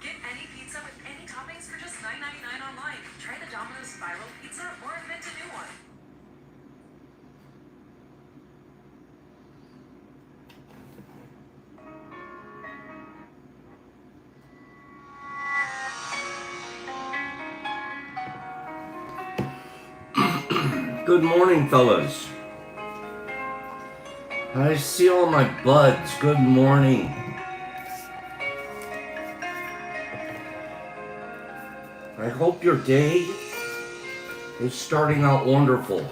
Get any pizza with any toppings for just $9.99 online. Try the Domino's Spiral Pizza or invent a new one. Good morning, fellas. I see all my buds. Good morning. I hope your day is starting out wonderful.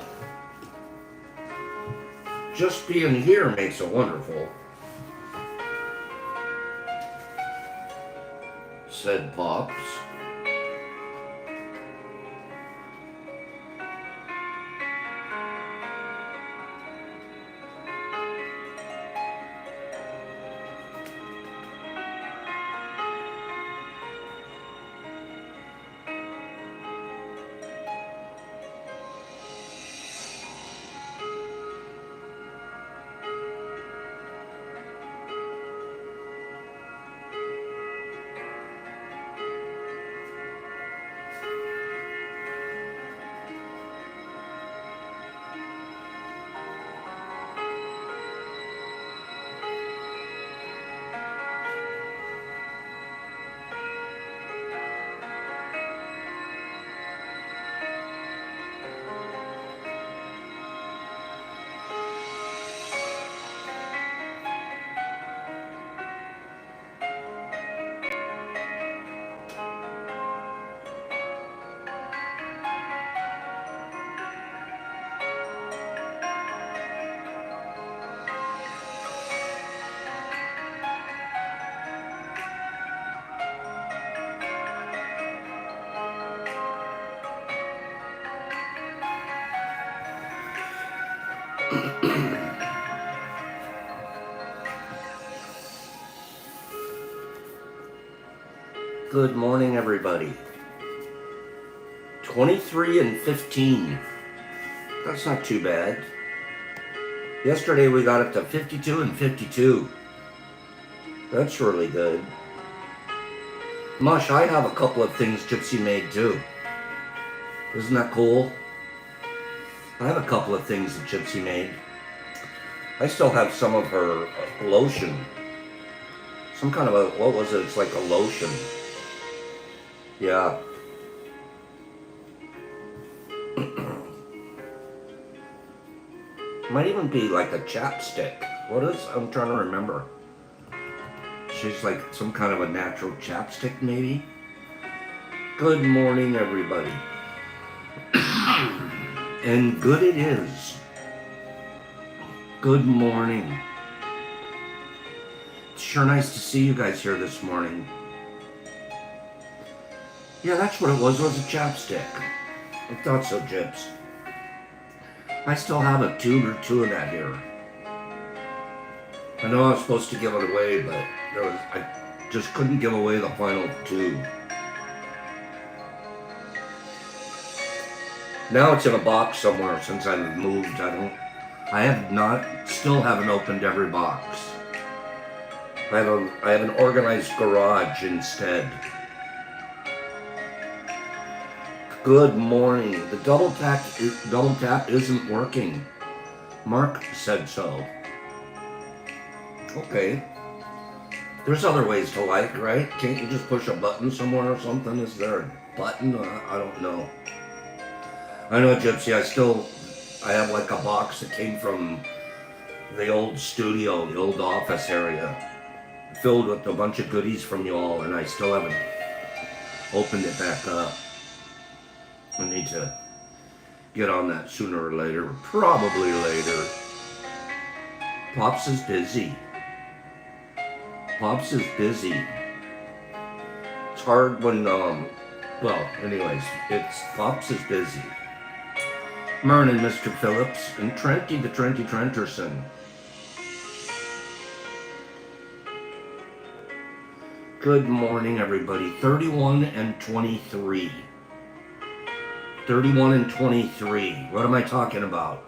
Just being here makes it wonderful, said Pops. Good morning, everybody. 23 and 15. That's not too bad. Yesterday we got up to 52 and 52. That's really good. Mush, I have a couple of things Gypsy made too. Isn't that cool? I have a couple of things that Gypsy made. I still have some of her lotion. Some kind of a, what was it? It's like a lotion. Yeah. Might even be like a chapstick. What is? I'm trying to remember. She's like some kind of a natural chapstick, maybe. Good morning, everybody. And good it is. Good morning. It's sure nice to see you guys here this morning. Yeah, that's what it was a chapstick. I thought so, Gyps. I still have a tube or two of that here. I know I was supposed to give it away, but I just couldn't give away the final tube. Now it's in a box somewhere since I moved. Still haven't opened every box. I have an organized garage instead. Good morning. The double tap isn't working. Mark said so. Okay. There's other ways to like, right? Can't you just push a button somewhere or something? Is there a button? I don't know. I know, Gypsy, I have like a box that came from the old studio, the old office area, filled with a bunch of goodies from you all, and I still haven't opened it back up. I need to get on that sooner or later, probably later. Pops is busy. Pops is busy. It's hard when, Pops is busy. Morning, Mr. Phillips, and Trenty the Trenty Trenterson. Good morning, everybody. 31 and 23. 31 and 23. What am I talking about?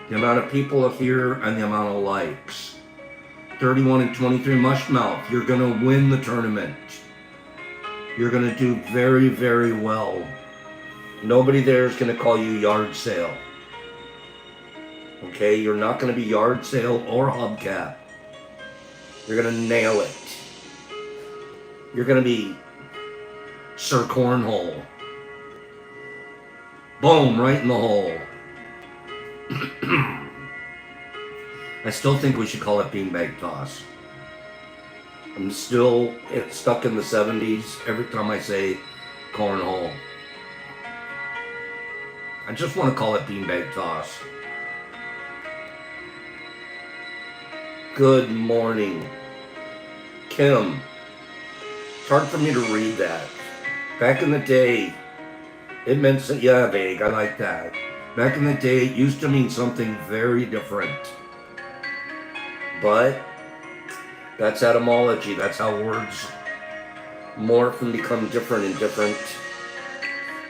The amount of people here and the amount of likes. 31 and 23. Mushmouth, you're going to win the tournament. You're going to do very, very well. Nobody there is going to call you yard sale. Okay, you're not going to be yard sale or hubcap. You're going to nail it. You're going to be Sir Cornhole. Boom, right in the hole. I still think we should call it beanbag toss. I'm still stuck in the 70s every time I say cornhole. I just want to call it beanbag toss. Good morning. Kim. It's hard for me to read that. Back in the day, it meant, yeah, vague, I like that. Back in the day, it used to mean something very different. But that's etymology. That's how words morph and become different in different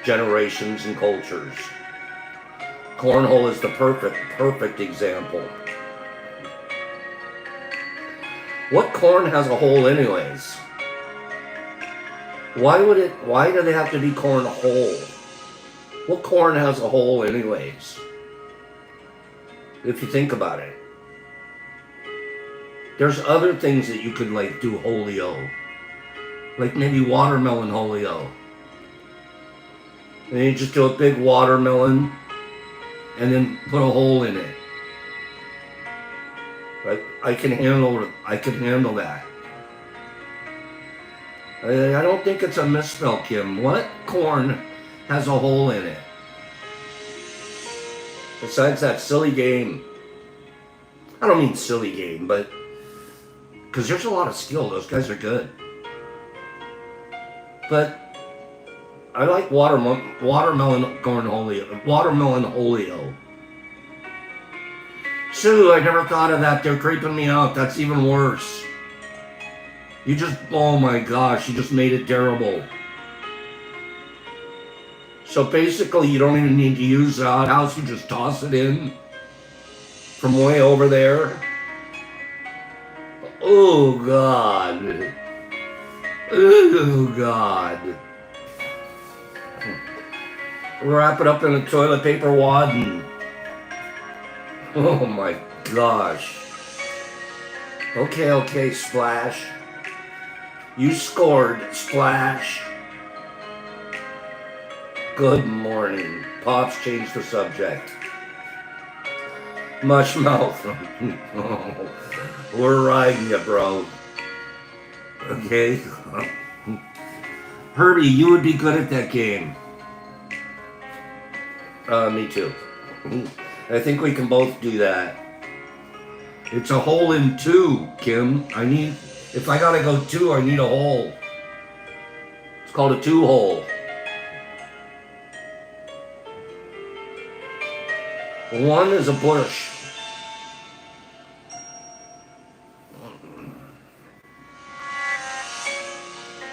generations and cultures. Cornhole is the perfect example. What corn has a hole anyways? Why do they have to be cornhole? What corn has a hole anyways? If you think about it. There's other things that you could like do holio. Like maybe watermelon holio. And you just do a big watermelon and then put a hole in it. Like I can handle that. I don't think it's a misspell, Kim. What corn has a hole in it? Besides that silly game. I don't mean silly game, but because there's a lot of skill. Those guys are good. But I like watermelon cornholio. Watermelon holio. Sue, I never thought of that. They're creeping me out. That's even worse. You just, oh my gosh, you just made it terrible. So basically, you don't even need to use the outhouse. You just toss it in from way over there. Oh God. Oh God. Wrap it up in a toilet paper wad and... Oh my gosh. Okay, Splash. You scored, Splash. Good morning. Pops changed the subject. Mush mouth. Oh, we're riding you, bro. Okay? Herbie, you would be good at that game. Me too. I think we can both do that. It's a hole in two, Kim. If I gotta go two, I need a hole. It's called a two-hole. One is a bush.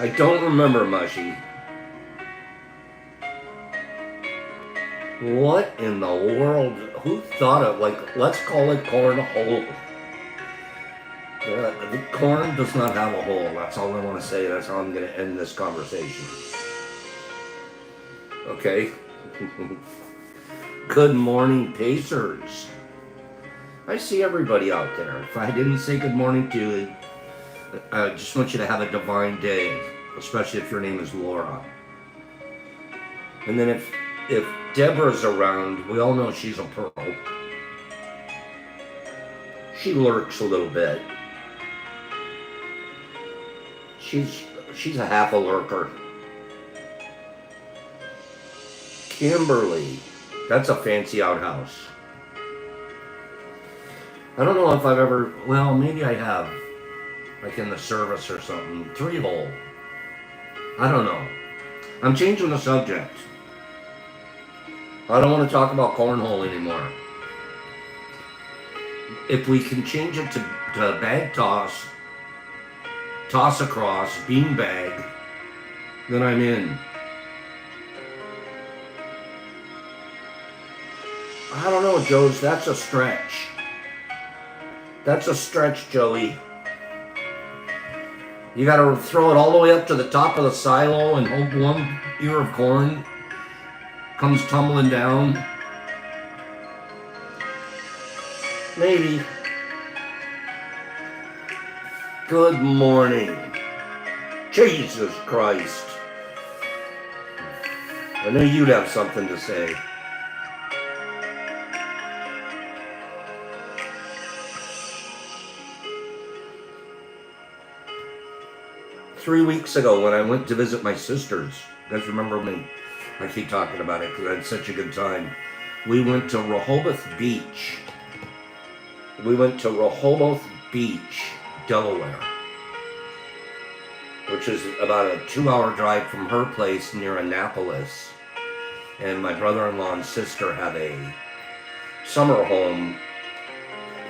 I don't remember, Mushy. What in the world? Who thought of, let's call it cornhole. The corn does not have a hole. That's all I want to say. That's how I'm going to end this conversation. Okay? Good morning, Pacers. I see everybody out there. If I didn't say good morning to you, I just want you to have a divine day, especially if your name is Laura. And then if Deborah's around, we all know she's a pearl. She lurks a little bit. She's a half a lurker. Kimberly, that's a fancy outhouse. I don't know if I've ever, well, maybe I have, like in the service or something. 3-hole. I don't know. I'm changing the subject. I don't want to talk about cornhole anymore. If we can change it to bag toss across, bean bag, then I'm in. I don't know, Joes, that's a stretch. That's a stretch, Joey. You gotta throw it all the way up to the top of the silo and hope one ear of corn comes tumbling down. Maybe. Good morning. Jesus Christ. I knew you'd have something to say. Three weeks ago when I went to visit my sisters, you guys remember me? I keep talking about it because I had such a good time. We went to Rehoboth Beach. Delaware, which is about a 2-hour drive from her place near Annapolis. And my brother-in-law and sister have a summer home,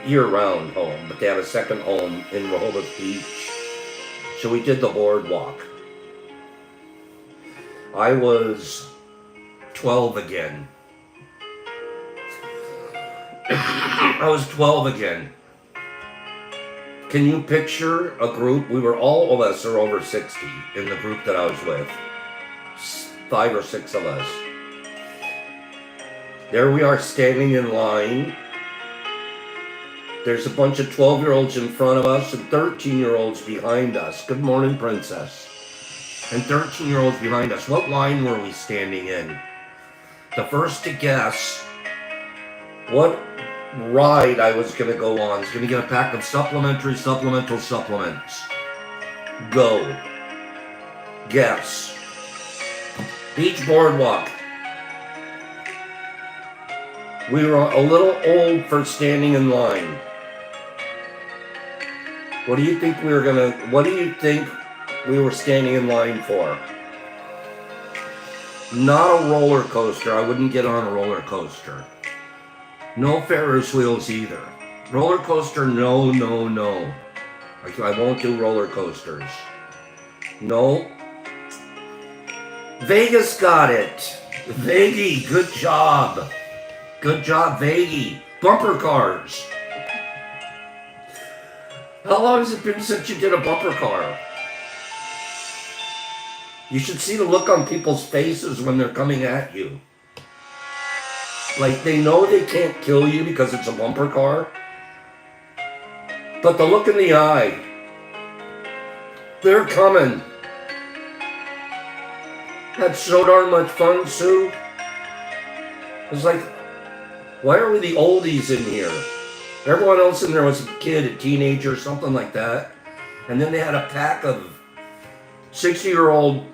year-round home, but they have a second home in Rehoboth Beach. So we did the Boardwalk. I was 12 again. I was 12 again. Can you picture a group? All of us are over 60 in the group that I was with. 5 or 6 of us. There we are standing in line. There's a bunch of 12-year-olds in front of us and 13-year-olds behind us. Good morning, Princess. And 13-year-olds behind us. What line were we standing in? The first to guess what ride I was going to go on is going to get a pack of supplementary supplemental supplements. Go. Guess. Beach Boardwalk. We were a little old for standing in line. What do you think we were standing in line for? Not a roller coaster. I wouldn't get on a roller coaster. No Ferris wheels either. Roller coaster, no. I won't do roller coasters. No. Vegas got it. Veggie, good job. Good job, Veggie. Bumper cars. How long has it been since you did a bumper car? You should see the look on people's faces when they're coming at you. Like they know they can't kill you because it's a bumper car. But the look in the eye. They're coming. That's so darn much fun, Sue. It's like, why are we the oldies in here? Everyone else in there was a kid, a teenager, something like that. And then they had a pack of 60-year-old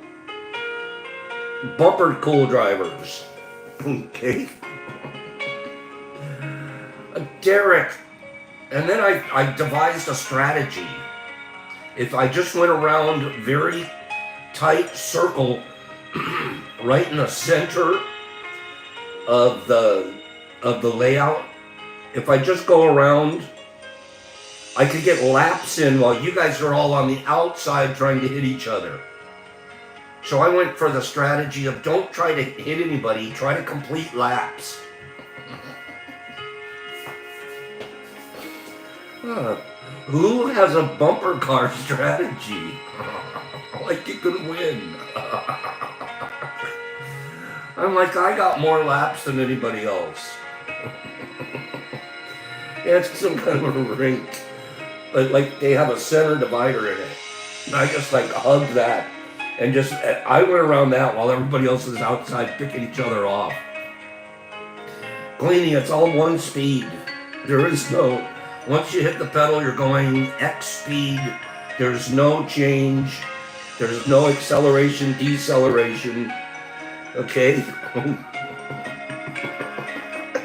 bumper cool drivers. Okay. Derek. And then I devised a strategy. If I just went around a very tight circle right in the center of the layout, if I just go around, I could get laps in while you guys are all on the outside trying to hit each other. So I went for the strategy of don't try to hit anybody, try to complete laps. Who has a bumper car strategy? Like you can win. I'm like, I got more laps than anybody else. Yeah, it's some kind of a rink. But like they have a center divider in it. And I just like hugged that. And I went around that while everybody else is outside picking each other off. Cleaning, it's all one speed. There is no, once you hit the pedal, you're going X speed. There's no change. There's no acceleration, deceleration. Okay?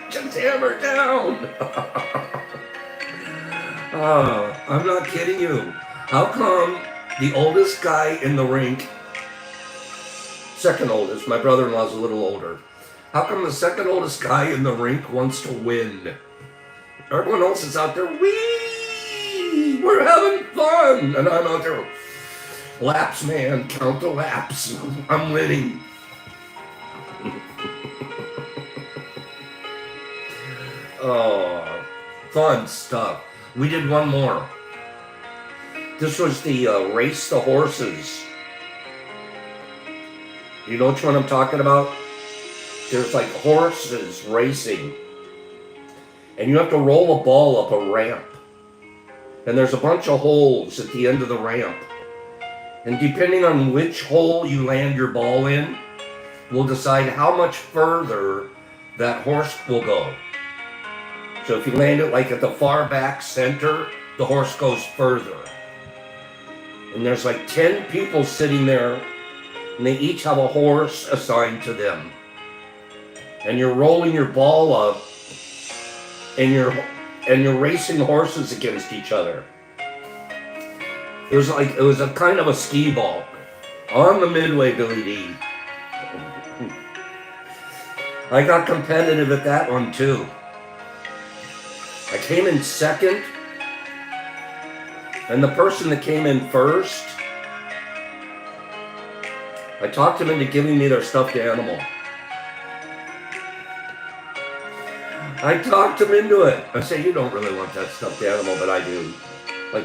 Just hammer down. I'm not kidding you. How come the oldest guy in the rink, second oldest, my brother-in-law's a little older, how come the second oldest guy in the rink wants to win? Everyone else is out there, wee! We're having fun! And I'm out there, laps, man, count the laps. I'm winning. Oh, fun stuff. We did one more. This was the Race the Horses. You know which one I'm talking about? There's like horses racing. And you have to roll a ball up a ramp. And there's a bunch of holes at the end of the ramp. And depending on which hole you land your ball in, will decide how much further that horse will go. So if you land it like at the far back center, the horse goes further. And there's like 10 people sitting there, and they each have a horse assigned to them. And you're rolling your ball up, and you're racing horses against each other. It was a kind of a skee ball on the Midway Billy D. I got competitive at that one too. I came in second, and the person that came in first, I talked them into giving me their stuffed animal. I talked them into it. I said, you don't really want that stuffed animal, but I do. I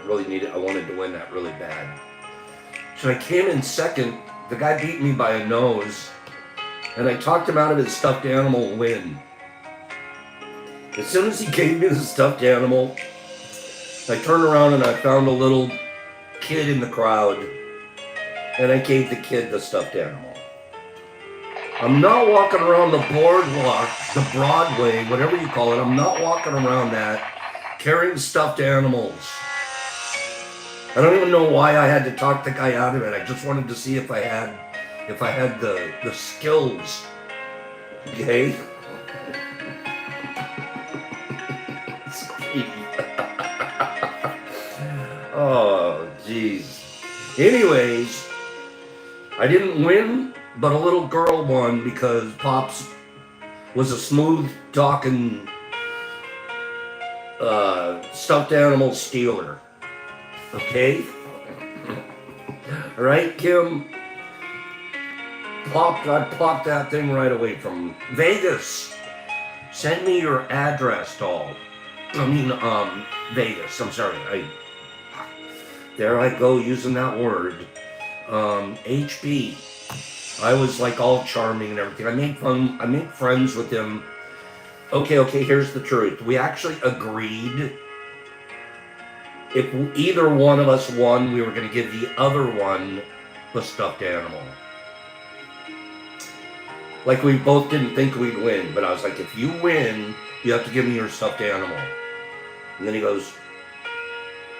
really need it. I wanted to win that really bad. So I came in second. The guy beat me by a nose, and I talked him out of his stuffed animal win. As soon as he gave me the stuffed animal, I turned around and I found a little kid in the crowd, and I gave the kid the stuffed animal. I'm not walking around the boardwalk, the Broadway, whatever you call it. I'm not walking around that carrying stuffed animals. I don't even know why I had to talk the guy out of it. I just wanted to see if I had the skills. Okay? Oh, jeez. Anyways, I didn't win, but a little girl won because Pops was a smooth talking stuffed animal stealer. Okay? Alright, Kim? I popped that thing right away from Vegas. Send me your address, doll. Vegas. I'm sorry. There I go using that word. HB. I was like all charming and everything. I made friends with him. Okay, here's the truth. We actually agreed if either one of us won, we were going to give the other one the stuffed animal. Like we both didn't think we'd win, but I was like, if you win, you have to give me your stuffed animal. And then he goes,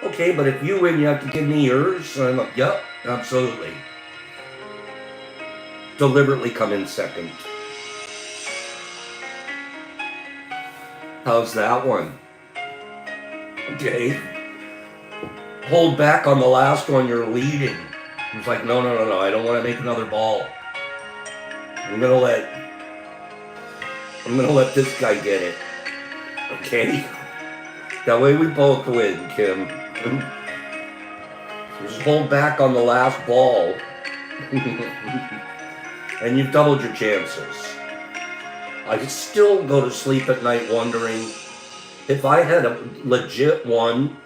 okay, but if you win, you have to give me yours. And I'm like, yep, absolutely. Deliberately come in second. How's that one? Okay. Hold back on the last one, you're leading. It's like, no, I don't want to make another ball. I'm gonna let this guy get it. Okay? That way we both win, Kim. Just hold back on the last ball. And you've doubled your chances. I still go to sleep at night wondering, if I had a legit one,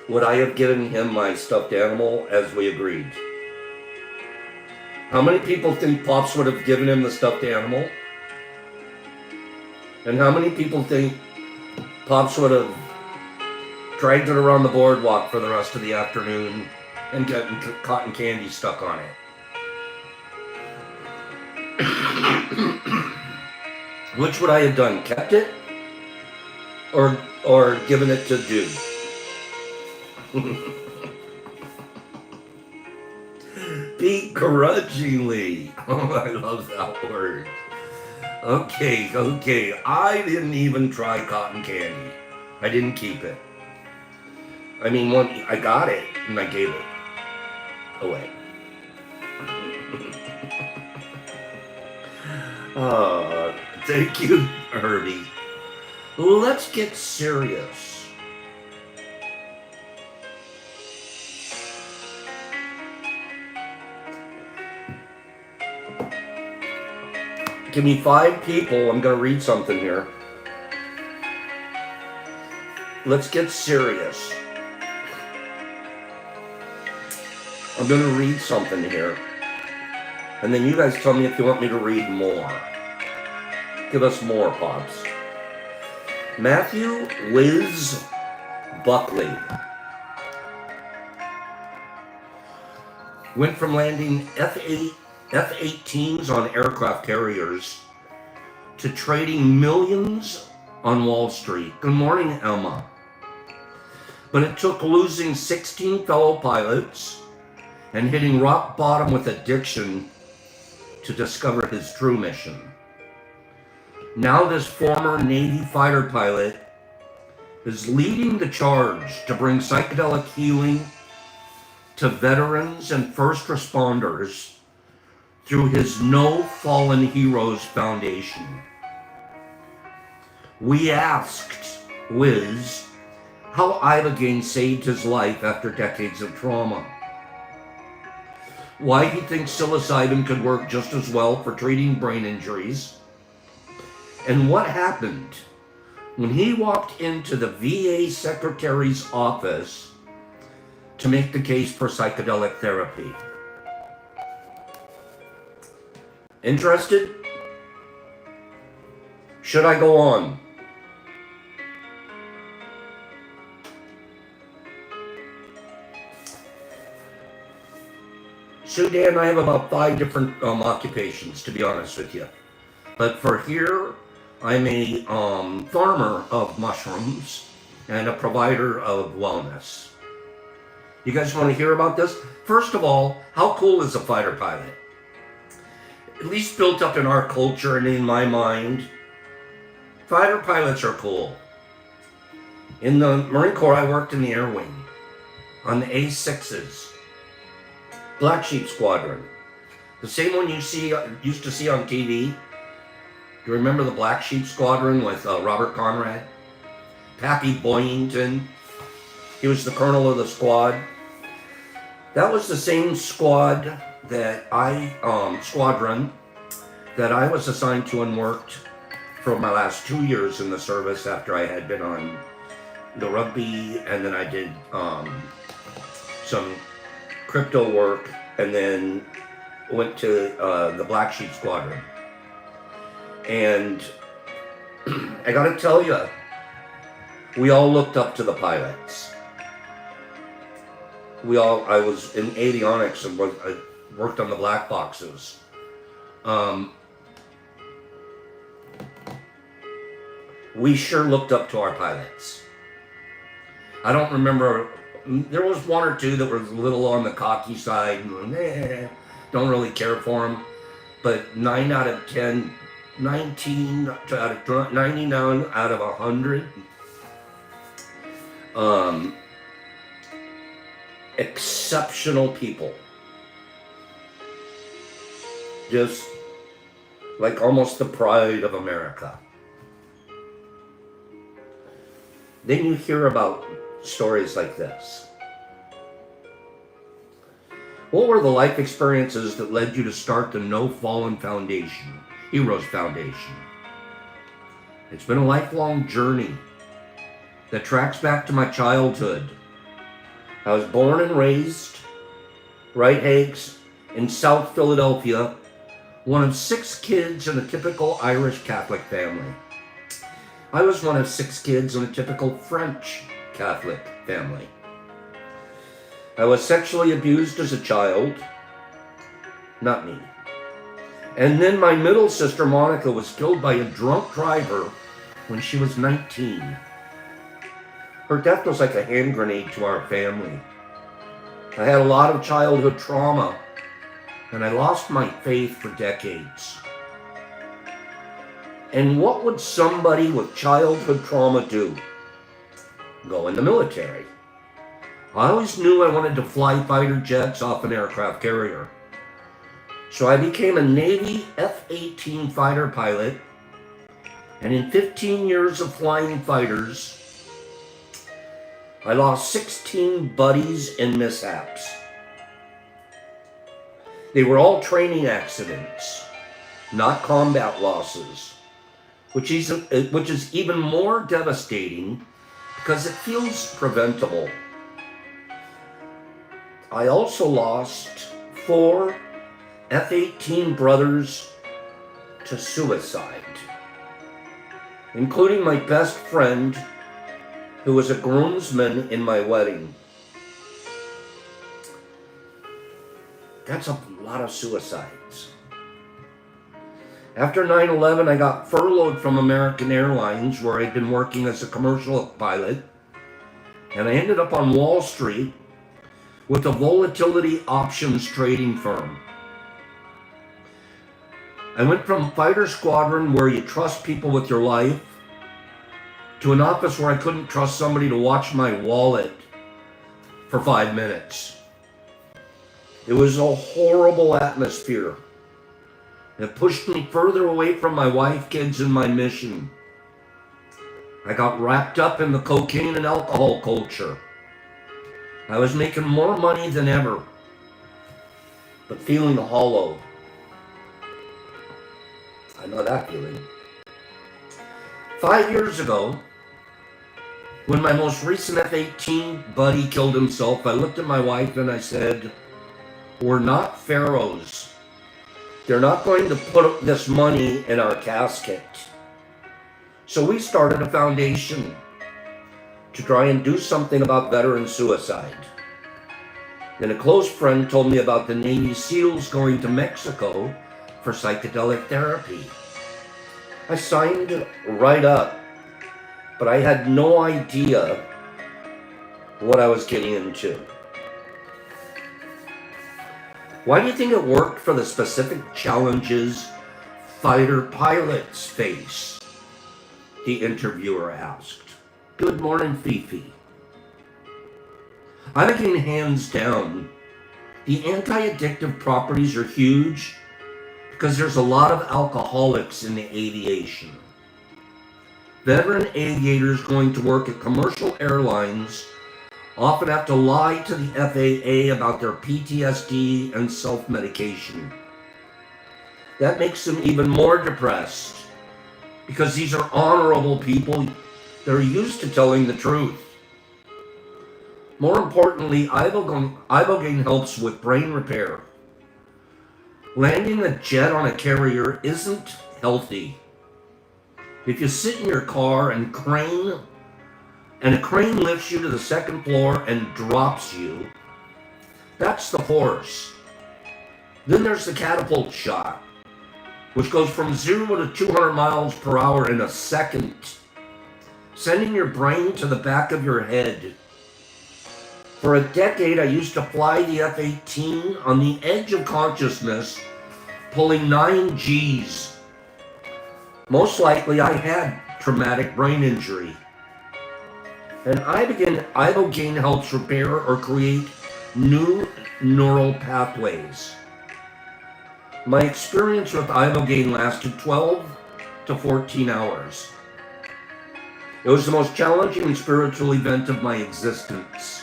would I have given him my stuffed animal as we agreed? How many people think Pops would have given him the stuffed animal? And how many people think Pops would have dragged it around the boardwalk for the rest of the afternoon and gotten cotton candy stuck on it? Which would I have done? Kept it? Or given it to dude? Begrudgingly. Oh, I love that word. Okay. I didn't even try cotton candy. I didn't keep it. I got it and I gave it away. Thank you, Herbie. Let's get serious. Give me 5 people. I'm going to read something here. Let's get serious. I'm going to read something here. And then you guys tell me if you want me to read more. Give us more, Pops. Matthew Wiz Buckley went from landing F-18s on aircraft carriers to trading millions on Wall Street. Good morning, Emma. But it took losing 16 fellow pilots and hitting rock bottom with addiction to discover his true mission. Now this former Navy fighter pilot is leading the charge to bring psychedelic healing to veterans and first responders through his No Fallen Heroes Foundation. We asked Wiz how Ibogaine saved his life after decades of trauma, why he thinks psilocybin could work just as well for treating brain injuries, and what happened when he walked into the VA secretary's office to make the case for psychedelic therapy. Interested? Should I go on? So Dan, I have about 5 different occupations, to be honest with you. But for here, I'm a farmer of mushrooms and a provider of wellness. You guys want to hear about this? First of all, how cool is a fighter pilot? At least built up in our culture and in my mind, fighter pilots are cool. In the Marine Corps, I worked in the Air Wing on the A-6s. Black Sheep Squadron. The same one you used to see on TV. Do you remember the Black Sheep Squadron with Robert Conrad? Pappy Boyington. He was the colonel of the squad. That was the same squadron that I was assigned to and worked for my last 2 years in the service after I had been on the rugby, and then I did some crypto work, and then went to the Black Sheep Squadron. And I gotta tell you, we all looked up to the pilots. I was in avionics and I worked on the black boxes. We sure looked up to our pilots. I don't remember. There was 1 or 2 that were a little on the cocky side, don't really care for them. But 9 out of 10, 19 out of 99 out of 100, exceptional people. Just like almost the pride of America. Then you hear about stories like this. What were the life experiences that led you to start the No Fallen Heroes Foundation? It's been a lifelong journey that tracks back to my childhood. I was born and raised, Right Hakes, in South Philadelphia, one of 6 kids in a typical Irish Catholic family. I was one of 6 kids in a typical French Catholic family. I was sexually abused as a child. Not me. And then my middle sister Monica was killed by a drunk driver when she was 19. Her death was like a hand grenade to our family. I had a lot of childhood trauma, and I lost my faith for decades. And what would somebody with childhood trauma do? Go in the military. I always knew I wanted to fly fighter jets off an aircraft carrier. So I became a Navy F-18 fighter pilot, and in 15 years of flying fighters, I lost 16 buddies in mishaps. They were all training accidents, not combat losses, which is even more devastating because it feels preventable. I also lost 4 F-18 brothers to suicide, including my best friend, who was a groomsman in my wedding. That's a lot of suicides. After 9/11, I got furloughed from American Airlines, where I'd been working as a commercial pilot, and I ended up on Wall Street with a volatility options trading firm. I went from fighter squadron, where you trust people with your life, to an office where I couldn't trust somebody to watch my wallet for 5 minutes. It was a horrible atmosphere. It pushed me further away from my wife, kids, and my mission. I got wrapped up in the cocaine and alcohol culture. I was making more money than ever, but feeling hollow. I know that feeling. 5 years ago, when my most recent F-18 buddy killed himself, I looked at my wife and I said, "We're not pharaohs. They're not going to put this money in our casket." So we started a foundation to try and do something about veteran suicide. Then a close friend told me about the Navy SEALs going to Mexico for psychedelic therapy. I signed right up, but I had no idea what I was getting into. Why do you think it worked for the specific challenges fighter pilots face? The interviewer asked. Good morning, Fifi. I think hands down, the anti-addictive properties are huge because there's a lot of alcoholics in the aviation. Veteran aviators going to work at commercial airlines often have to lie to the FAA about their PTSD and self-medication. That makes them even more depressed because these are honorable people that are used to telling the truth. More importantly, ibogaine helps with brain repair. Landing a jet on a carrier isn't healthy. If you sit in your car and a crane lifts you to the second floor and drops you, that's the horse. Then there's the catapult shot, which goes from 0 to 200 miles per hour in a second, sending your brain to the back of your head. For a decade, I used to fly the F-18 on the edge of consciousness, pulling 9 Gs. Most likely, I had traumatic brain injury. And ibogaine helps repair or create new neural pathways. My experience with ibogaine lasted 12 to 14 hours. It was the most challenging and spiritual event of my existence.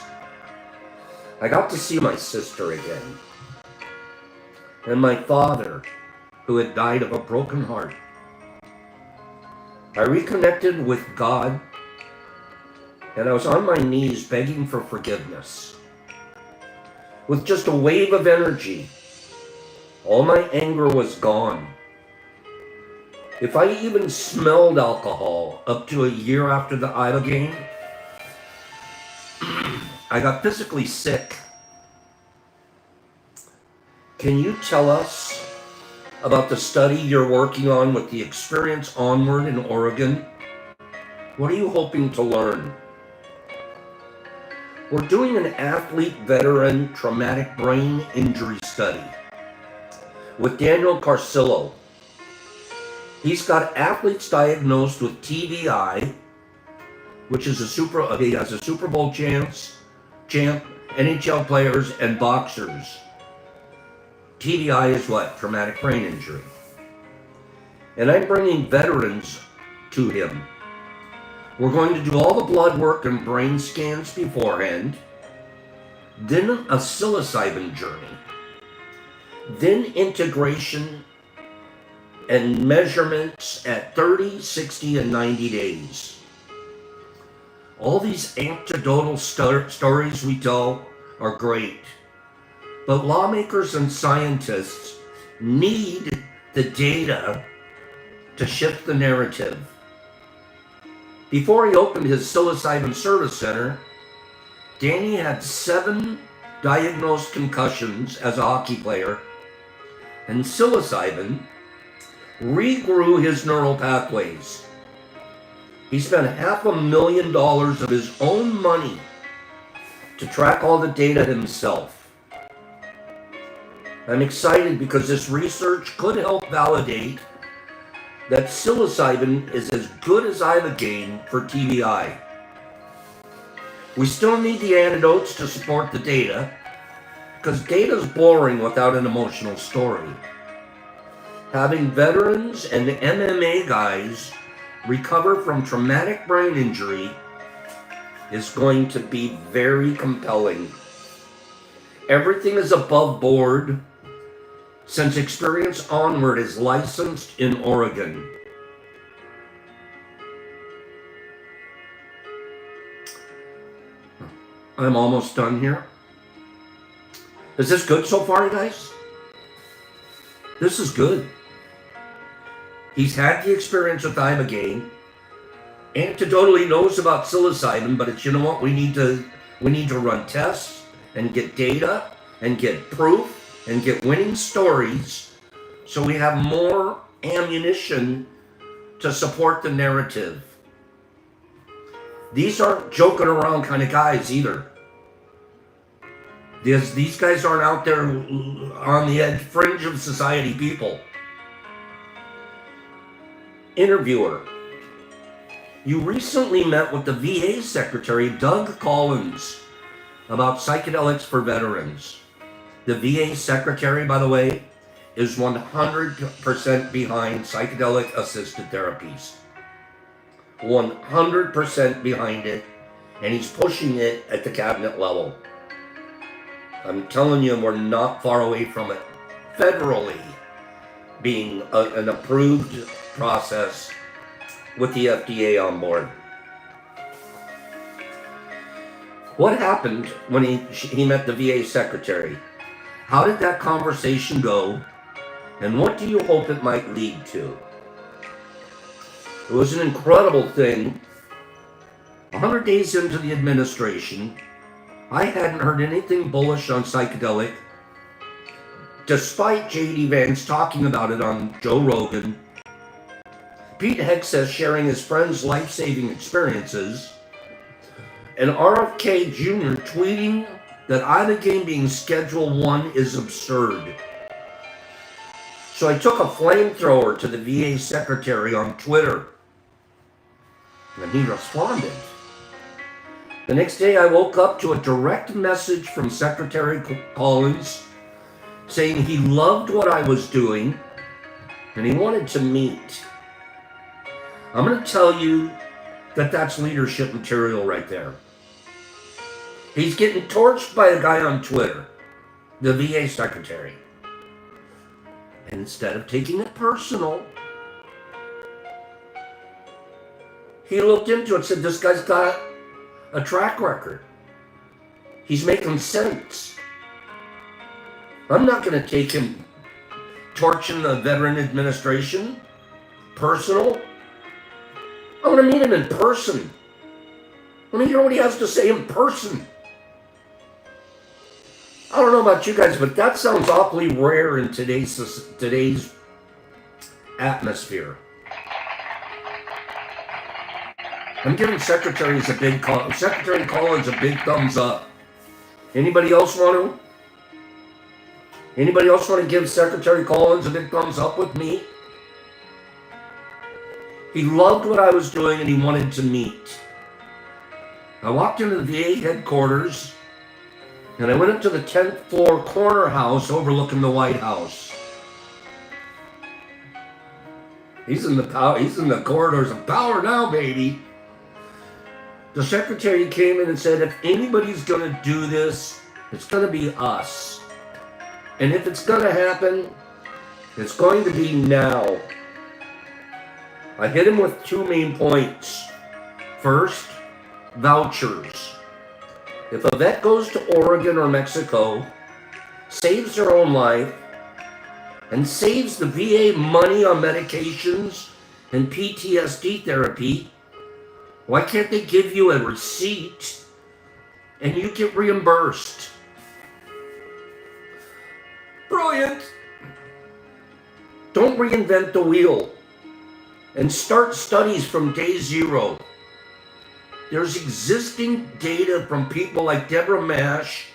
I got to see my sister again, and my father, who had died of a broken heart. I reconnected with God, and I was on my knees begging for forgiveness. With just a wave of energy, all my anger was gone. If I even smelled alcohol up to a year after the ibogaine, I got physically sick. Can you tell us about the study you're working on with the Experience Onward in Oregon? What are you hoping to learn? We're doing an athlete veteran traumatic brain injury study with Daniel Carcillo. He's got athletes diagnosed with TBI, which is he has a Super Bowl champ, NHL players, and boxers. TBI is what? Traumatic brain injury. And I'm bringing veterans to him. We're going to do all the blood work and brain scans beforehand, then a psilocybin journey, then integration and measurements at 30, 60, and 90 days. All these anecdotal stories we tell are great, But lawmakers and scientists need the data to shift the narrative. Before he opened his psilocybin service center, Danny had 7 diagnosed concussions as a hockey player, and psilocybin regrew his neural pathways. He spent $500,000 of his own money to track all the data himself. I'm excited because this research could help validate that psilocybin is as good as ibogaine for TBI. We still need the antidotes to support the data, because data is boring without an emotional story. Having veterans and MMA guys recover from traumatic brain injury is going to be very compelling. Everything is above board since Experience Onward is licensed in Oregon. I'm almost done here. Is this good so far, you guys? This is good. He's had the experience with ibogaine. Anecdotally knows about psilocybin, but it's, you know what, we need to run tests and get data and get proof and get winning stories so we have more ammunition to support the narrative. These aren't joking around kind of guys either. These guys aren't out there on the edge, fringe of society people. Interviewer. You recently met with the VA Secretary, Doug Collins, about psychedelics for veterans. The VA Secretary, by the way, is 100% behind psychedelic-assisted therapies. 100% behind it, and he's pushing it at the cabinet level. I'm telling you, we're not far away from it federally being an approved process with the FDA on board. What happened when he met the VA Secretary? How did that conversation go? And what do you hope it might lead to? It was an incredible thing. 100 days into the administration, I hadn't heard anything bullish on psychedelic, despite J.D. Vance talking about it on Joe Rogan, Pete Hegseth sharing his friends' life-saving experiences, and RFK Jr. tweeting that ibogaine being Schedule 1 is absurd. So I took a flamethrower to the VA Secretary on Twitter, and he responded. The next day I woke up to a direct message from Secretary Collins saying he loved what I was doing and he wanted to meet. I'm going to tell you that that's leadership material right there. He's getting torched by a guy on Twitter, the VA Secretary. And instead of taking it personal, he looked into it and said, this guy's got a track record. He's making sense. I'm not going to take him torching the Veteran Administration personal. I want to meet him in person. I want to hear what he has to say in person. I don't know about you guys, but that sounds awfully rare in today's atmosphere. I'm giving Secretary Collins a big thumbs up. Anybody else want to give Secretary Collins a big thumbs up with me? He loved what I was doing and he wanted to meet. I walked into the VA headquarters and I went up to the 10th floor corner house overlooking the White House. He's in the corridors of power now, baby. The secretary came in and said, if anybody's going to do this, it's going to be us. And if it's going to happen, it's going to be now. I hit him with 2 main points. First, vouchers. If a vet goes to Oregon or Mexico, saves their own life, and saves the VA money on medications and PTSD therapy, why can't they give you a receipt and you get reimbursed? Brilliant. Don't reinvent the wheel and start studies from day zero. There's existing data from people like Deborah Mash,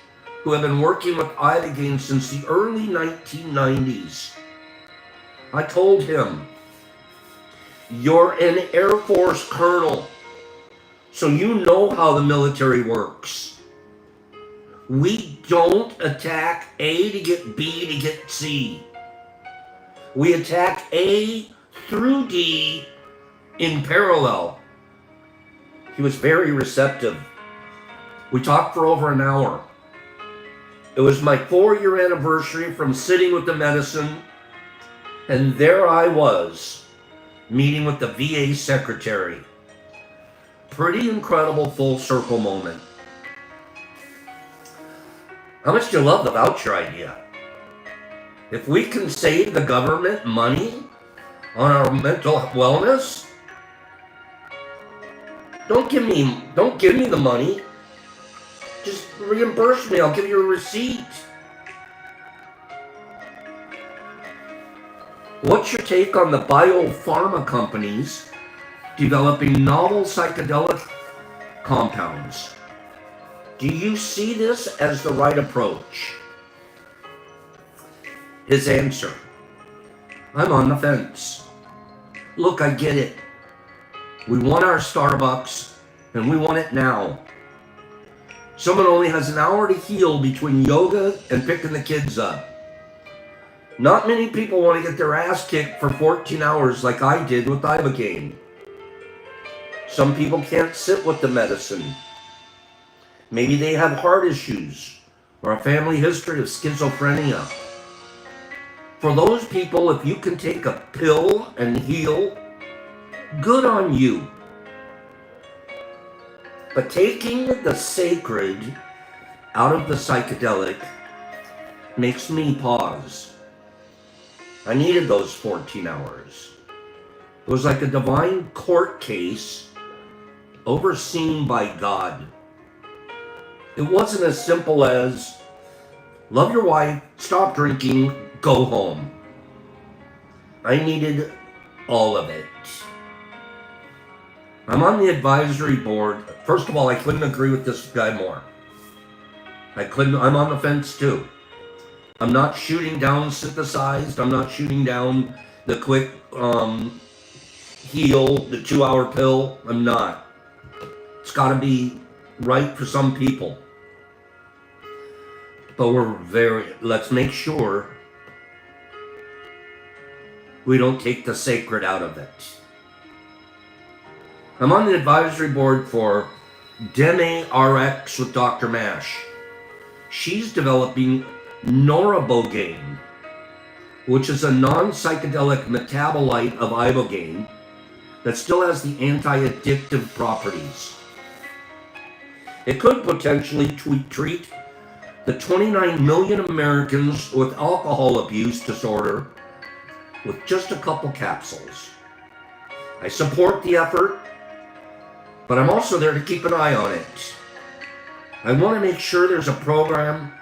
who have been working with Ibogaine since the early 1990s. I told him, you're an Air Force colonel, so you know how the military works. We don't attack A to get B to get C. We attack A through D in parallel. He was very receptive. We talked for over an hour. It was my 4-year anniversary from sitting with the medicine, and there I was, meeting with the VA secretary. Pretty incredible full circle moment. How much do you love the voucher idea? If we can save the government money on our mental wellness, don't give me the money. Just reimburse me. I'll give you a receipt. What's your take on the biopharma companies developing novel psychedelic compounds? Do you see this as the right approach? His answer: I'm on the fence. Look, I get it. We want our Starbucks, and we want it now. Someone only has an hour to heal between yoga and picking the kids up. Not many people want to get their ass kicked for 14 hours like I did with Ibogaine. Some people can't sit with the medicine. Maybe they have heart issues or a family history of schizophrenia. For those people, if you can take a pill and heal, good on you. But taking the sacred out of the psychedelic makes me pause. I needed those 14 hours. It was like a divine court case overseen by God. It wasn't as simple as, love your wife, stop drinking, go home. I needed all of it. I'm on the advisory board. First of all, I couldn't agree with this guy more. I'm on the fence too. I'm not shooting down synthesized. I'm not shooting down the quick heal, the 2-hour pill. I'm not. It's got to be right for some people. But let's make sure we don't take the sacred out of it. I'm on the advisory board for Deme RX with Dr. Mash. She's developing Norabogaine, which is a non-psychedelic metabolite of Ibogaine that still has the anti-addictive properties. It could potentially treat the 29 million Americans with alcohol abuse disorder with just a couple capsules. I support the effort, but I'm also there to keep an eye on it. I want to make sure there's a program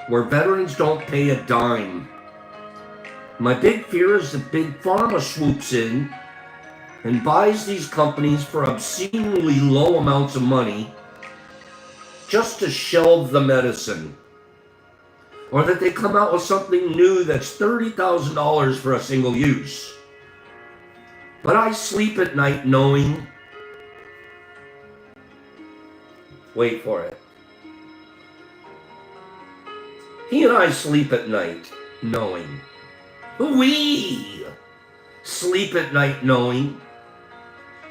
where veterans don't pay a dime. My big fear is that Big Pharma swoops in and buys these companies for obscenely low amounts of money just to shelve the medicine. Or that they come out with something new that's $30,000 for a single use. But I sleep at night knowing, wait for it. He and I sleep at night knowing. We sleep at night knowing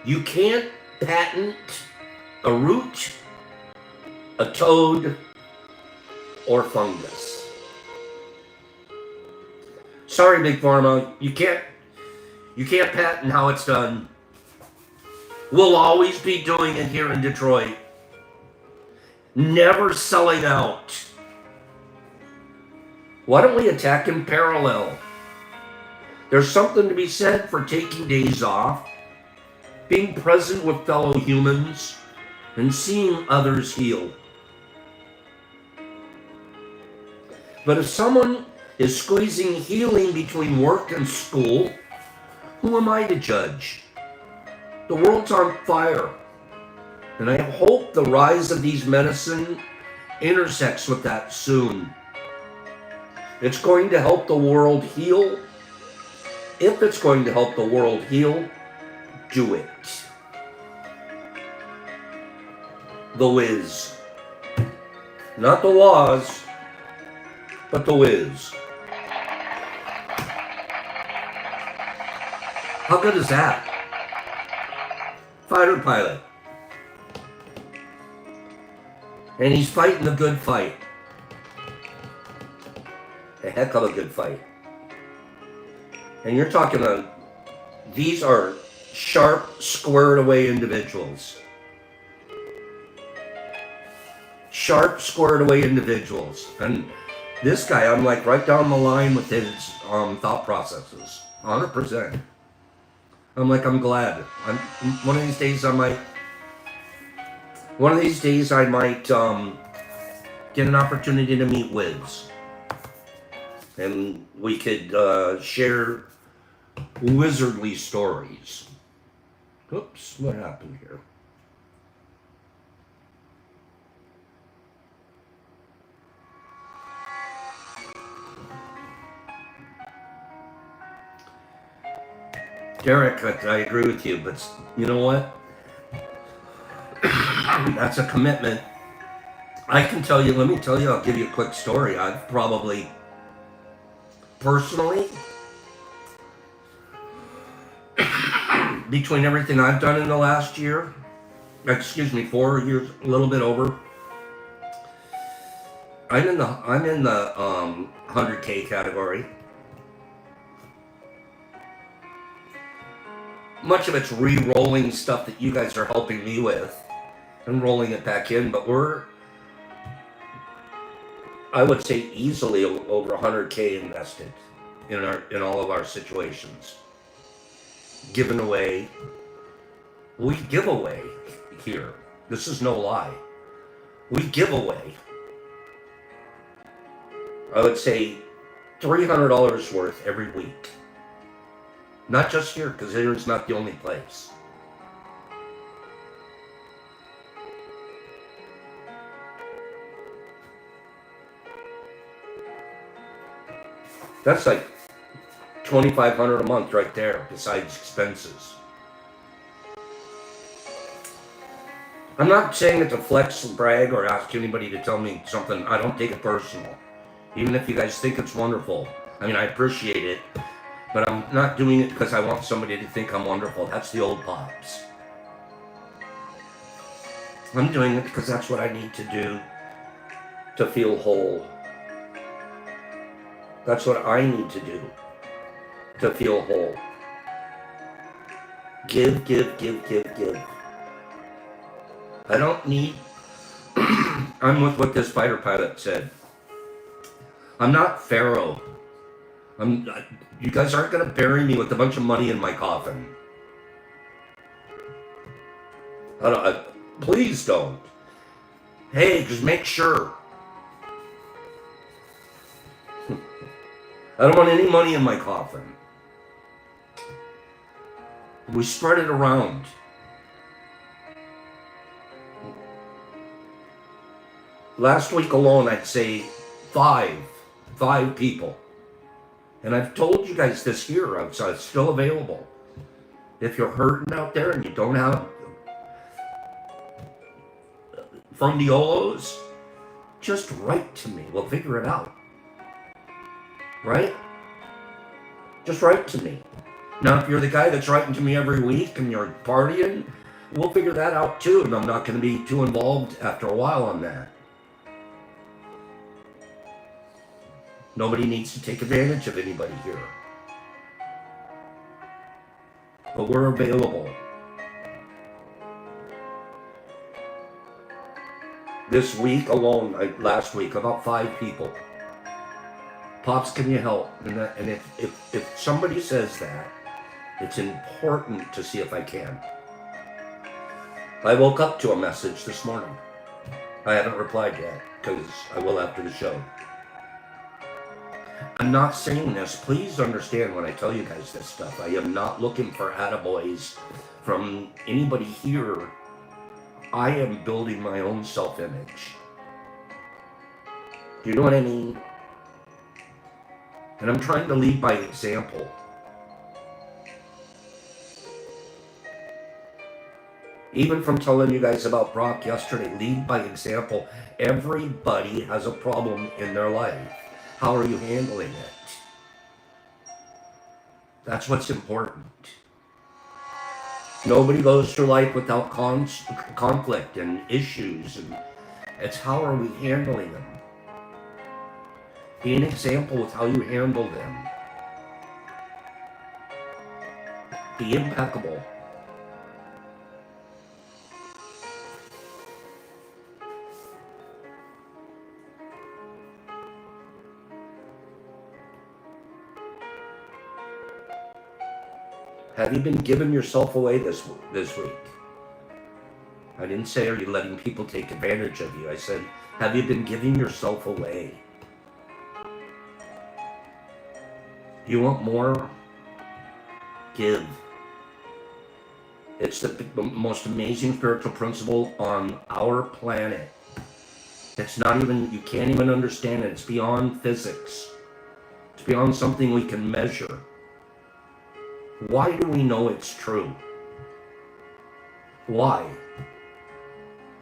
you can't patent a root, a toad, or fungus. Sorry, Big Pharma, you can't patent how it's done. We'll always be doing it here in Detroit. Never selling out. Why don't we attack in parallel? There's something to be said for taking days off, being present with fellow humans, and seeing others heal. But if someone is squeezing healing between work and school, who am I to judge? The world's on fire, and I hope the rise of these medicine intersects with that soon. It's going to help the world heal. If it's going to help the world heal, do it. The whiz. Not the laws, but the whiz. How good is that? Fighter pilot. And he's fighting a good fight. A heck of a good fight. And you're talking about, these are sharp, squared away individuals. Sharp, squared away individuals. And this guy, I'm like right down the line with his thought processes. 100%. I'm like, I'm glad. One of these days I might get an opportunity to meet Wiz. And we could share wizardly stories. Oops, what happened here? Derek, I agree with you, but you know what? That's a commitment. I can tell you, let me tell you, I'll give you a quick story. I've probably, personally, between everything I've done in the last year, 4 years, a little bit over, I'm in the 100K category. Much of it's re-rolling stuff that you guys are helping me with and rolling it back in, but we're, I would say, easily over 100K invested in all of our situations. Given away, we give away here. This is no lie. We give away, I would say, $300 worth every week. Not just here, because here is not the only place. That's like $2,500 a month right there, besides expenses. I'm not saying it to flex, brag, or ask anybody to tell me something. I don't take it personal. Even if you guys think it's wonderful. I mean, I appreciate it. But I'm not doing it because I want somebody to think I'm wonderful. That's the old pops. I'm doing it because that's what I need to do to feel whole. That's what I need to do to feel whole. Give, give, give, give, give. I don't need... I'm with what this fighter pilot said. I'm not Pharaoh. You guys aren't going to bury me with a bunch of money in my coffin. Please don't. Hey, just make sure. I don't want any money in my coffin. We spread it around. Last week alone, I'd say five people. And I've told you guys this here, so it's still available. If you're hurting out there and you don't have fundiolos, just write to me. We'll figure it out. Right? Just write to me. Now, if you're the guy that's writing to me every week and you're partying, we'll figure that out too. And I'm not going to be too involved after a while on that. Nobody needs to take advantage of anybody here. But we're available. This week alone, last week, about 5 people. Pops, can you help? And if somebody says that, it's important to see if I can. I woke up to a message this morning. I haven't replied yet, because I will after the show. I'm not saying this. Please understand when I tell you guys this stuff. I am not looking for attaboys from anybody here. I am building my own self-image. Do you know what I mean? And I'm trying to lead by example. Even from telling you guys about Brock yesterday, lead by example. Everybody has a problem in their life. How are you handling it? That's what's important. Nobody goes through life without conflict and issues. And it's how are we handling them? Be an example with how you handle them. Be impeccable. Have you been giving yourself away this week? I didn't say, are you letting people take advantage of you? I said, have you been giving yourself away? You want more? Give. It's the most amazing spiritual principle on our planet. It's not even, you can't even understand it. It's beyond physics. It's beyond something we can measure. Why do we know it's true? Why?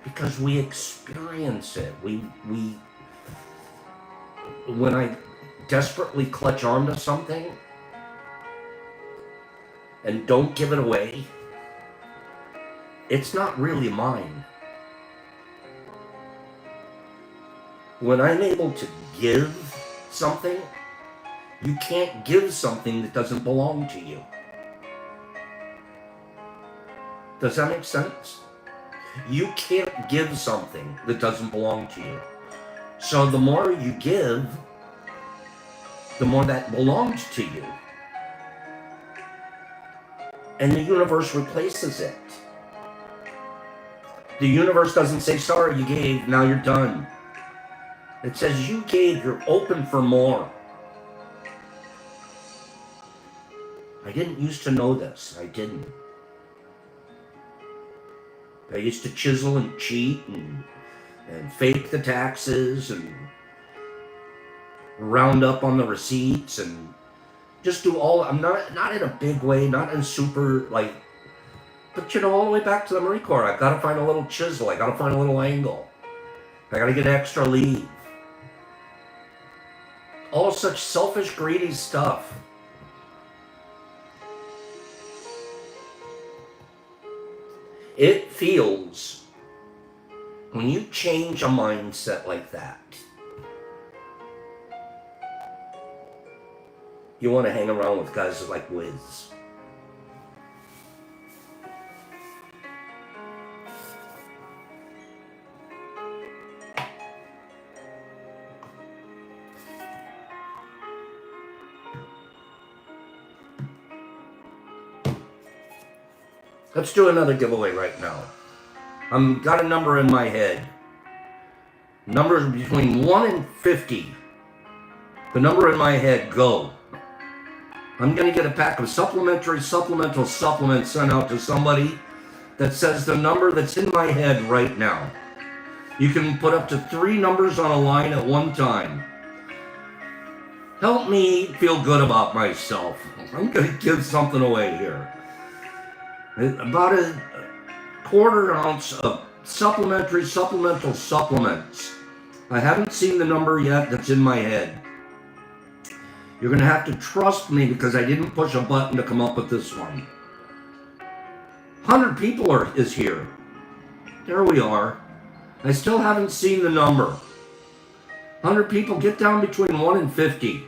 Because we experience it. When I desperately clutch onto something and don't give it away, it's not really mine. When I'm able to give something, you can't give something that doesn't belong to you. Does that make sense? You can't give something that doesn't belong to you. So the more you give, the more that belongs to you. And the universe replaces it. The universe doesn't say, sorry, you gave, now you're done. It says you gave, you're open for more. I didn't used to know this. I didn't. I used to chisel and cheat and fake the taxes and round up on the receipts and just do all. I'm not in a big way, not in super like, but you know, all the way back to the Marine Corps. I gotta find a little chisel. I gotta find a little angle. I gotta get extra leave. All such selfish, greedy stuff. It feels, when you change a mindset like that, you want to hang around with guys like Wiz. Let's do another giveaway right now. I've got a number in my head. Numbers between 1 and 50. The number in my head, go. I'm going to get a pack of supplementary supplemental supplements sent out to somebody that says the number that's in my head right now. You can put up to 3 numbers on a line at one time. Help me feel good about myself. I'm going to give something away here. About a quarter ounce of supplementary supplemental supplements. I haven't seen the number yet that's in my head. You're going to have to trust me because I didn't push a button to come up with this one. 100 people is here. There we are. I still haven't seen the number. 100 people, get down between 1 and 50.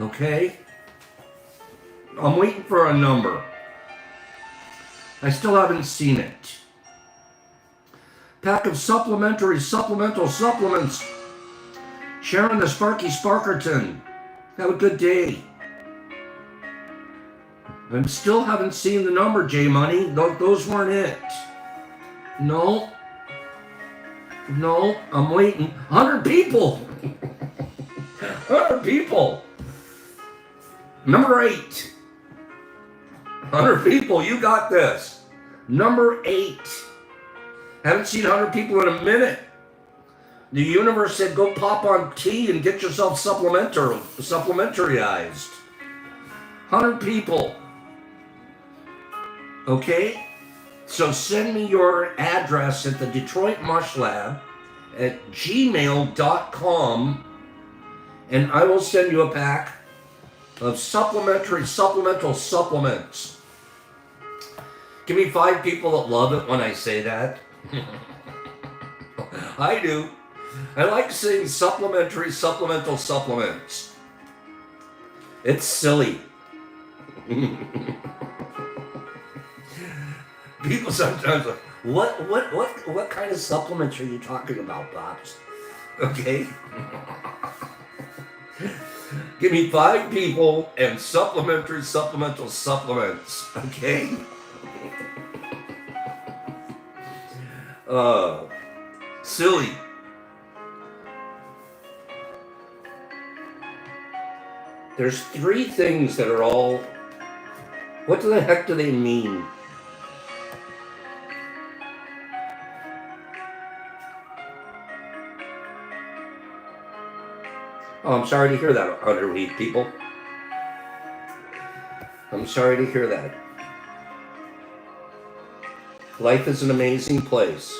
Okay? I'm waiting for a number. I still haven't seen it. Pack of supplementary supplemental supplements. Sharon the Sparky Sparkerton. Have a good day. I still haven't seen the number, J Money. Those weren't it. No, I'm waiting. 100 people. 100 people. Number 8. 100 people, you got this. Number 8. Haven't seen 100 people in a minute. The universe said go pop on tea and get yourself supplementaryized. 100 people. Okay? So send me your address at the Detroit Mush Lab at gmail.com and I will send you a pack of supplemental supplements. Give me 5 people that love it when I say that. I do. I like saying supplemental supplements. It's silly. People sometimes are, what kind of supplements are you talking about, Pops? Okay. Give me 5 people and supplemental supplements. Okay. Silly. There's 3 things that are all, what the heck do they mean? Oh, I'm sorry to hear that, underweed people. I'm sorry to hear that. Life is an amazing place.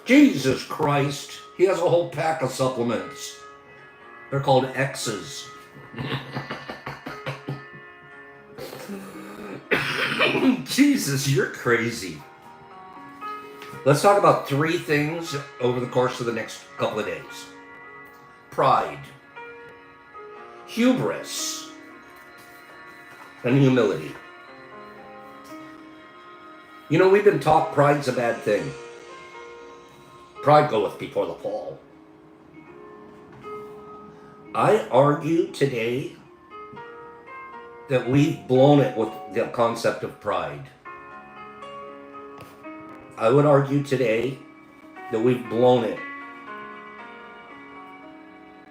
Jesus Christ, he has a whole pack of supplements. They're called X's. Jesus, you're crazy. Let's talk about 3 things over the course of the next couple of days. Pride, hubris, and humility. You know, we've been taught pride's a bad thing. Pride goeth before the fall. I argue today that we've blown it with the concept of pride. I would argue today that we've blown it.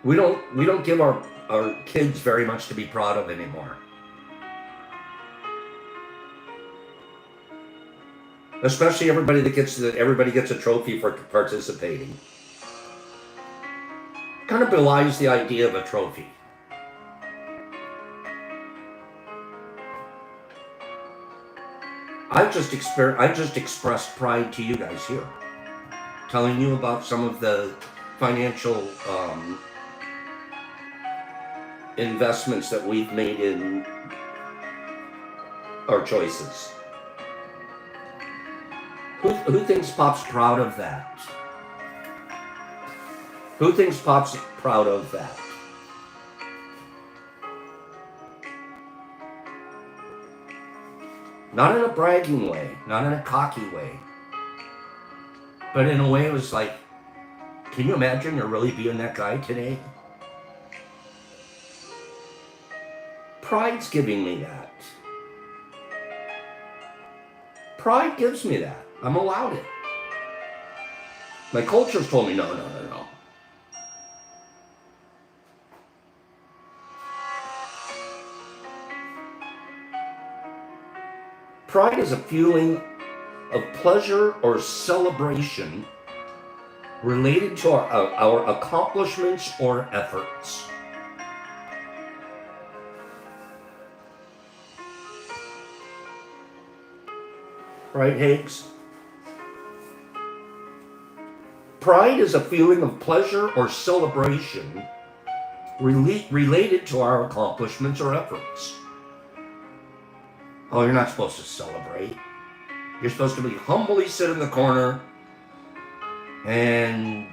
We don't give our kids very much to be proud of anymore. Especially everybody gets a trophy for participating. Kind of belies the idea of a trophy. I just expressed pride to you guys here, telling you about some of the financial investments that we've made in our choices. Who thinks Pop's proud of that? Who thinks Pop's proud of that? Not in a bragging way, not in a cocky way, but in a way it was like, can you imagine you're really being that guy today? Pride's giving me that. Pride gives me that. I'm allowed it. My culture's told me no. Pride is a feeling of pleasure or celebration related to our accomplishments or efforts. Right, Higgs? Pride is a feeling of pleasure or celebration related to our accomplishments or efforts. Oh, you're not supposed to celebrate. You're supposed to be humbly sit in the corner and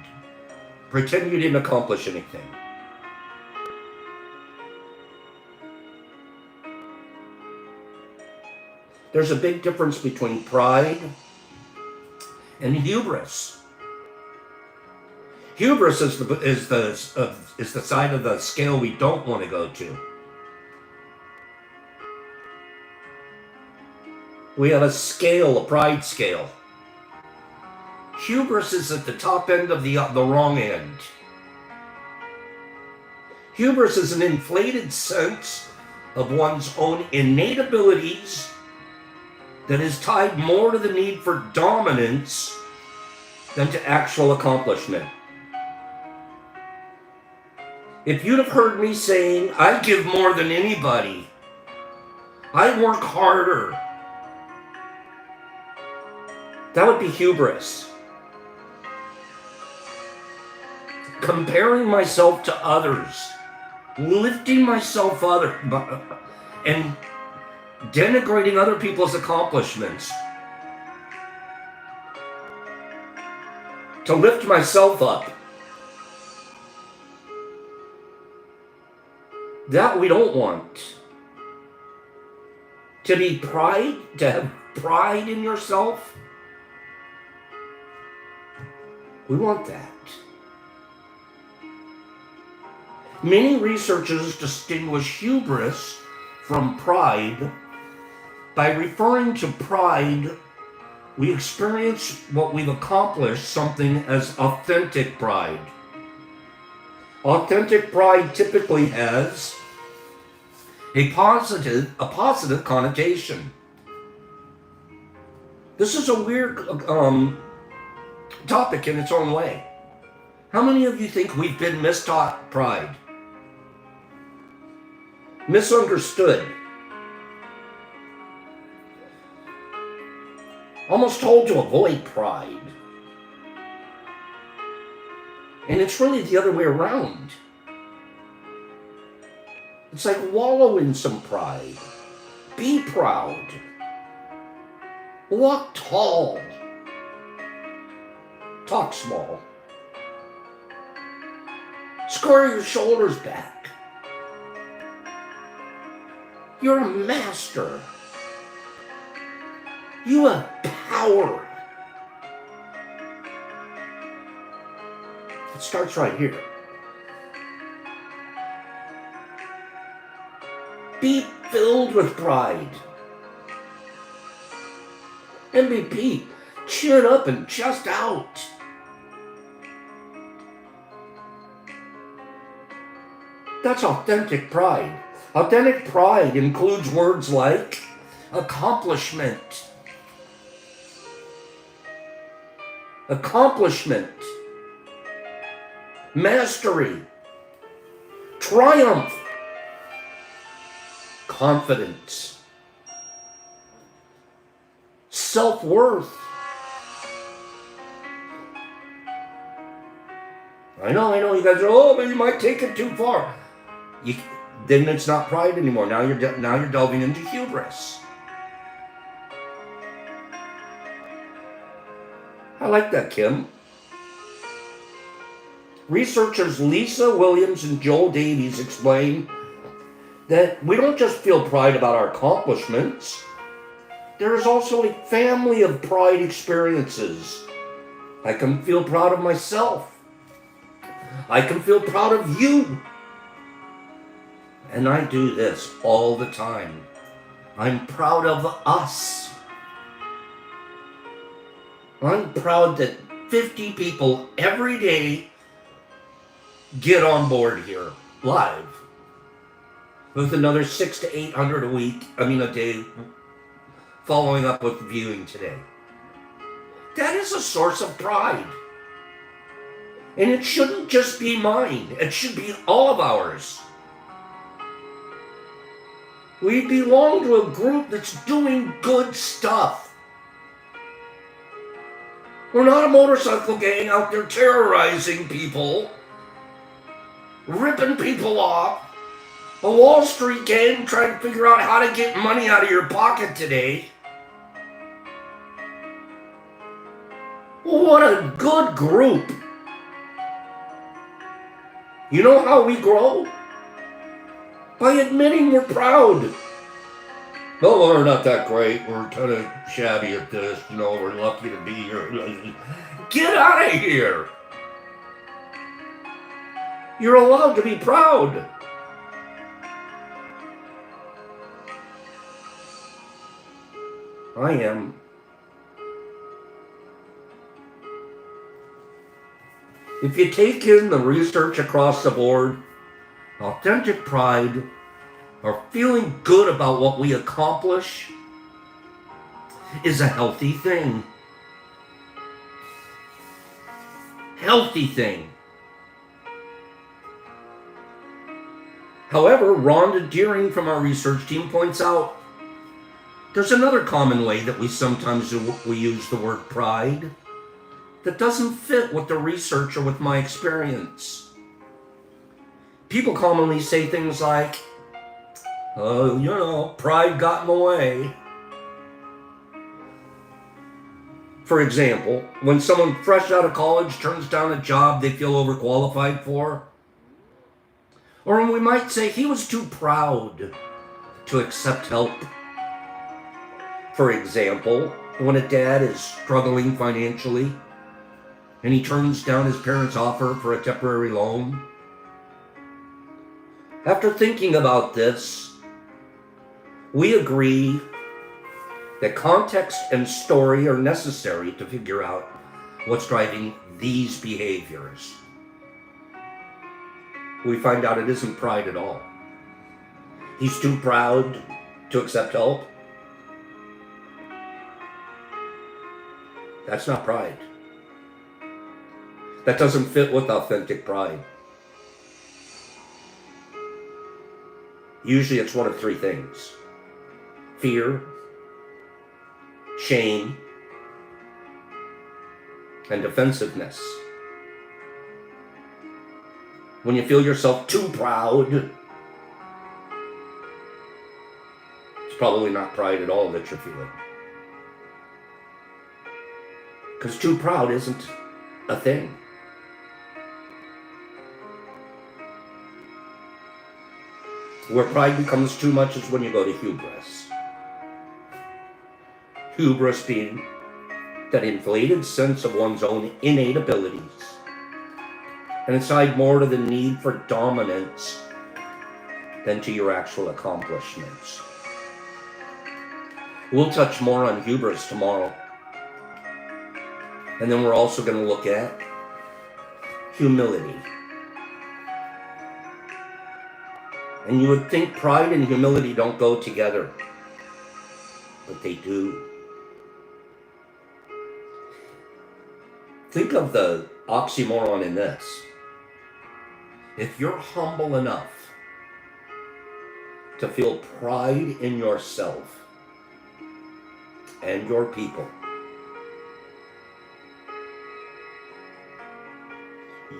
pretend you didn't accomplish anything. There's a big difference between pride and hubris. Hubris is the side of the scale we don't want to go to. We have a scale, a pride scale. Hubris is at the top end of the wrong end. Hubris is an inflated sense of one's own innate abilities that is tied more to the need for dominance than to actual accomplishment. If you'd have heard me saying, I give more than anybody, I work harder, that would be hubris. Comparing myself to others, lifting myself up, and denigrating other people's accomplishments to lift myself up. That we don't want. To be pride, to have pride in yourself, we want that. Many researchers distinguish hubris from pride. By referring to pride, we experience what we've accomplished, something as authentic pride. Authentic pride typically has a positive connotation. This is a weird topic in its own way. How many of you think we've been mistaught pride? Misunderstood. Almost told to avoid pride. And it's really the other way around. It's like wallow in some pride. Be proud. Walk tall. Talk small. Square your shoulders back. You're a master. You have power. It starts right here. Be filled with pride. MVP, chin up and chest out. That's authentic pride. Authentic pride includes words like accomplishment. Accomplishment. Mastery. Triumph. Confidence. Self-worth. I know, you guys are, oh, but you might take it too far. Then it's not pride anymore. Now you're delving into hubris. I like that, Kim. Researchers Lisa Williams and Joel Davies explain that we don't just feel pride about our accomplishments. There is also a family of pride experiences. I can feel proud of myself. I can feel proud of you. And I do this all the time. I'm proud of us. I'm proud that 50 people every day get on board here, live. With another 600 to 800 a day, following up with viewing today. That is a source of pride. And it shouldn't just be mine. It should be all of ours. We belong to a group that's doing good stuff. We're not a motorcycle gang out there terrorizing people, ripping people off, a Wall Street gang trying to figure out how to get money out of your pocket today. What a good group. You know how we grow? By admitting we're proud. No, we're not that great. We're kind of shabby at this. We're lucky to be here. Get out of here. You're allowed to be proud. I am. If you take in the research across the board, authentic pride, or feeling good about what we accomplish, is a healthy thing. Healthy thing. However, Rhonda Deering from our research team points out there's another common way that we sometimes use the word pride that doesn't fit with the research or with my experience. People commonly say things like, pride got in the way. For example, when someone fresh out of college turns down a job they feel overqualified for, or we might say he was too proud to accept help. For example, when a dad is struggling financially and he turns down his parents' offer for a temporary loan. After thinking about this, we agree that context and story are necessary to figure out what's driving these behaviors. We find out it isn't pride at all. He's too proud to accept help. That's not pride. That doesn't fit with authentic pride. Usually it's one of three things: fear, shame, and defensiveness. When you feel yourself too proud, it's probably not pride at all that you're feeling. Because too proud isn't a thing. Where pride becomes too much is when you go to hubris. Hubris being that inflated sense of one's own innate abilities, and it's tied more to the need for dominance than to your actual accomplishments. We'll touch more on hubris tomorrow. And then we're also going to look at humility. And you would think pride and humility don't go together, but they do. Think of the oxymoron in this. If you're humble enough to feel pride in yourself and your people,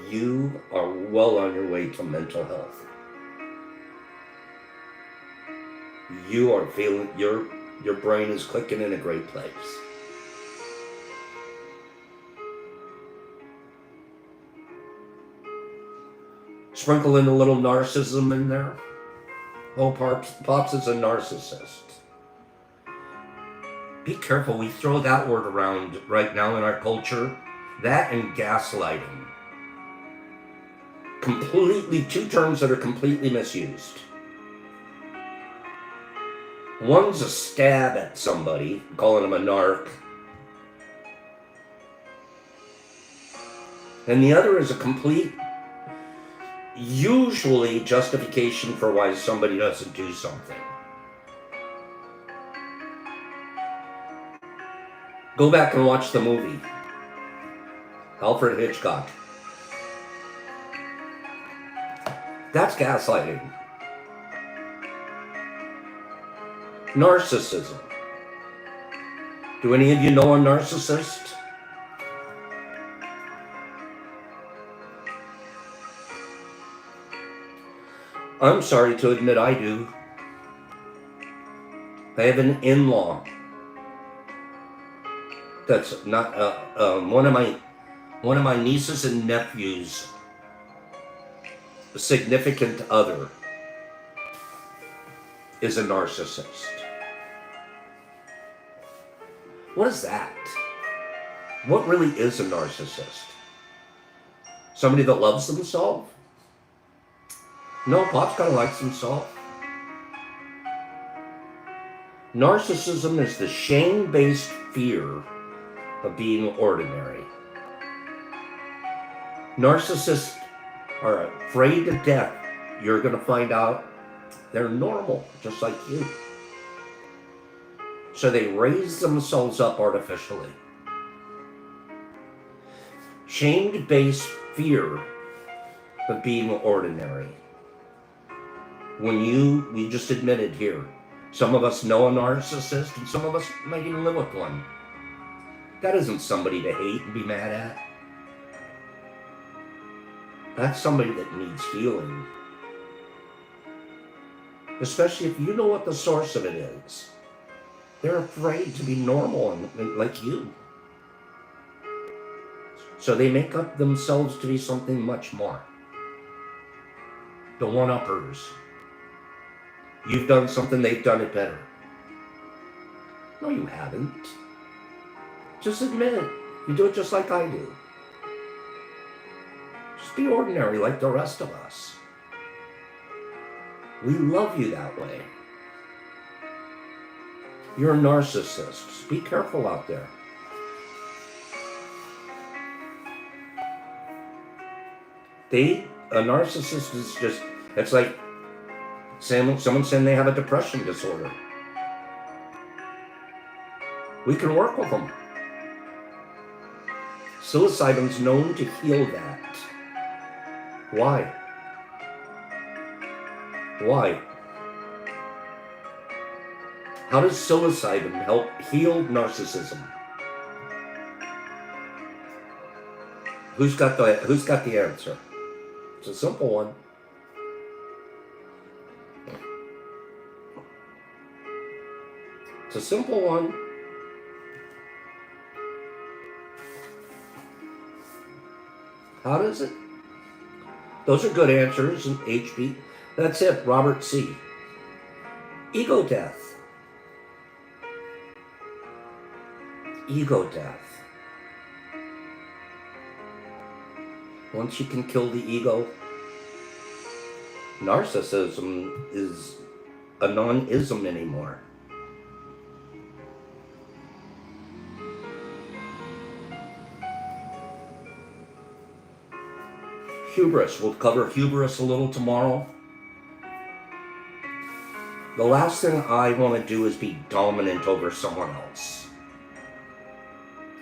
you are well on your way to mental health. You are feeling, your brain is clicking in a great place. Sprinkle in a little narcissism in there. Oh, Pops is a narcissist. Be careful, we throw that word around right now in our culture. That and gaslighting. Completely, two terms that are completely misused. One's a stab at somebody, calling them a narc. And the other is a complete, usually, justification for why somebody doesn't do something. Go back and watch the movie. Alfred Hitchcock. That's gaslighting. Narcissism. Do any of you know a narcissist? I'm sorry to admit I do. I have an in-law that's not one of my nieces and nephews, a significant other, is a narcissist. What is that? What really is a narcissist? Somebody that loves themselves? No, Pop's gotta like some salt. Narcissism is the shame-based fear of being ordinary. Narcissists are afraid to death you're gonna find out they're normal, just like you. So they raise themselves up artificially. Shame-based fear of being ordinary. When we just admitted here, some of us know a narcissist and some of us might even live with one. That isn't somebody to hate and be mad at. That's somebody that needs healing. Especially if you know what the source of it is. They're afraid to be normal and like you. So they make up themselves to be something much more. The one-uppers. You've done something, they've done it better. No, you haven't. Just admit it. You do it just like I do. Just be ordinary like the rest of us. We love you that way. You're a narcissist. Be careful out there. A narcissist is just, it's like someone saying they have a depression disorder. We can work with them. Psilocybin's known to heal that. Why? Why? How does psilocybin help heal narcissism? Who's got the answer? It's a simple one. It's a simple one. How does it? Those are good answers in HB. That's it, Robert C. Ego death. Ego death. Once you can kill the ego, narcissism is a non-ism anymore. Hubris. We'll cover hubris a little tomorrow. The last thing I want to do is be dominant over someone else.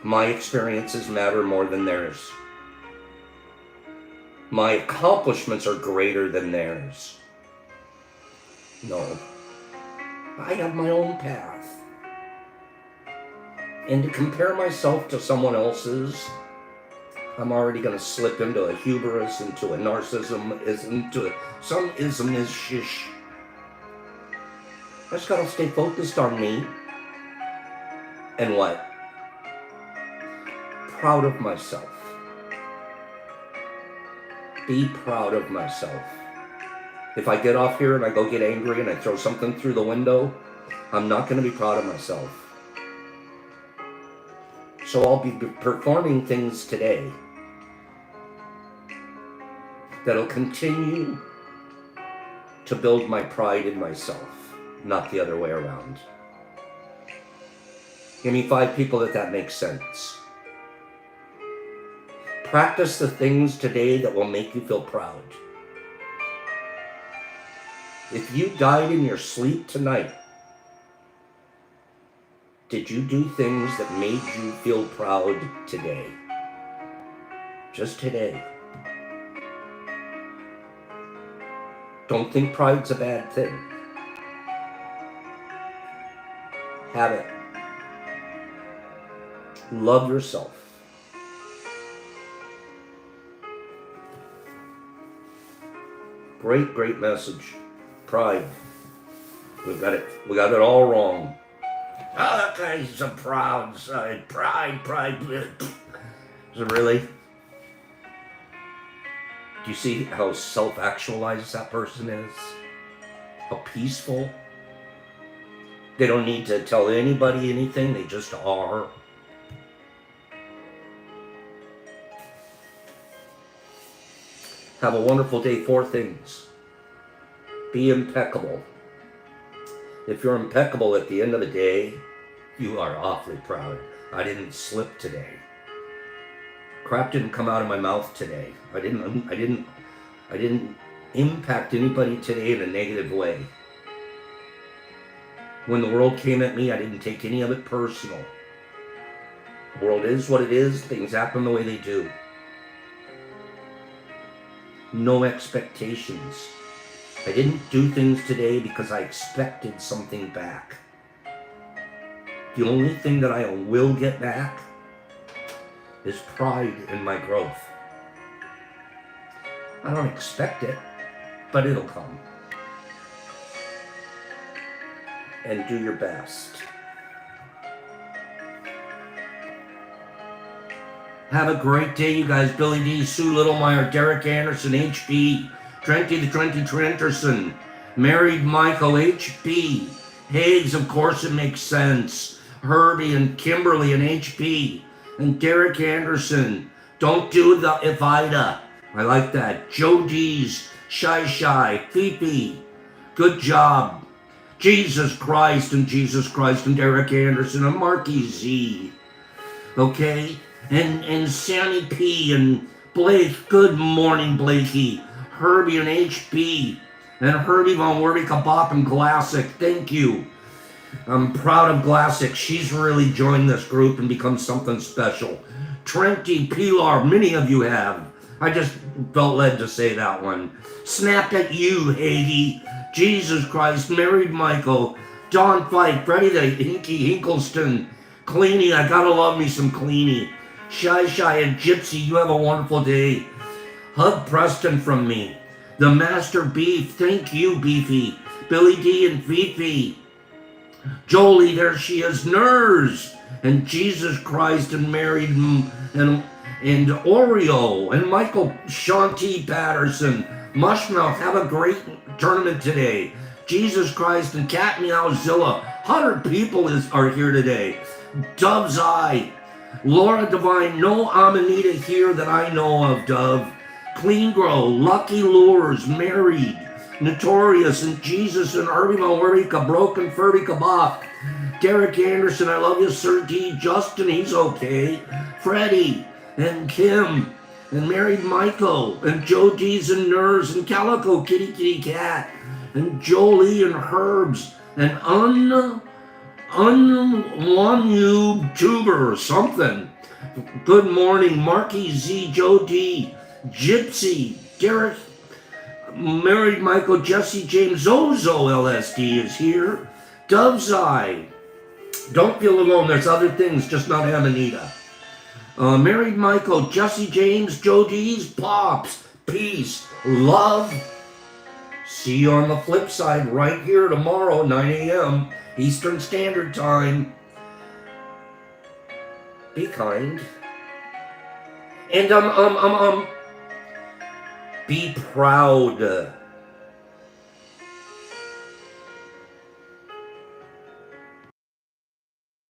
My experiences matter more than theirs. My accomplishments are greater than theirs. No. I have my own path. And to compare myself to someone else's, I'm already going to slip into a hubris, into a narcissism, some ism is shish. I just got to stay focused on me. And what? Proud of myself. Be proud of myself. If I get off here and I go get angry and I throw something through the window, I'm not going to be proud of myself. So I'll be performing things today that'll continue to build my pride in myself, not the other way around. Give me 5 people that makes sense. Practice the things today that will make you feel proud. If you died in your sleep tonight, did you do things that made you feel proud today? Just today. Don't think pride's a bad thing. Have it. Love yourself. Great, great message. Pride. We got it all wrong. Oh, that guy's a proud side. Pride. Is it really? Do you see how self-actualized that person is? How peaceful? They don't need to tell anybody anything. They just are. Have a wonderful day. 4 things. Be impeccable. If you're impeccable at the end of the day, you are awfully proud. I didn't slip today. Crap didn't come out of my mouth today. I didn't impact anybody today in a negative way. When the world came at me, I didn't take any of it personal. The world is what it is. Things happen the way they do. No expectations. I didn't do things today because I expected something back. The only thing that I will get back is pride in my growth. I don't expect it, but it'll come. And do your best. Have a great day, you guys. Billy D, Sue Littlemeyer, Derek Anderson, HB, Trenty the Trenty Trenterson, Married Michael, HB, Higgs, of course it makes sense, Herbie and Kimberly and HB, and Derek Anderson, don't do the if Ida. I like that. Joe D's, Shy, Fifi, good job. Jesus Christ and Derek Anderson and Marky Z. Okay? And Sammy P and Blake, good morning, Blakey. Herbie and HB. And Herbie Von Werby Kabop and Glassic, thank you. I'm proud of Glassic. She's really joined this group and become something special. Trenty, Pilar, many of you have. I just felt led to say that one. Snapped at you, Hagee. Jesus Christ, Married Michael, Don Fight, Freddie the Hinky Hinkleston, Cleany, I gotta love me some Cleany. Shy and Gypsy, you have a wonderful day. Hug Preston from me. The Master Beef, thank you, Beefy. Billy D and Fifi. Jolie, there she is. Nurs and Jesus Christ and Married and Oreo and Michael Shanti Patterson. Mushmouth, have a great tournament today. Jesus Christ and Cat Meowzilla. 100 people are here today. Dove's Eye. Laura Devine, no Amanita here that I know of, Dove. Clean Grow, Lucky Lures, Married, Notorious, and Jesus and Herbie Malwerica, Broken Furby Kabak. Derek Anderson, I love you, Sir D. Justin, he's okay. Freddie and Kim and Married Michael and Joe D's and Nurs and Calico Kitty Cat and Jolie and Herbs and one YouTuber or something. Good morning, Marky Z, Joe D, Gypsy, Derek, Married Michael, Jesse James, Zozo LSD is here. Dove's Eye. Don't feel alone, there's other things, just not Amanita. Married Michael, Jesse James, Joe D's, Pops, peace, love. See you on the flip side right here tomorrow, 9 a.m. Eastern Standard Time. Be kind. And be proud.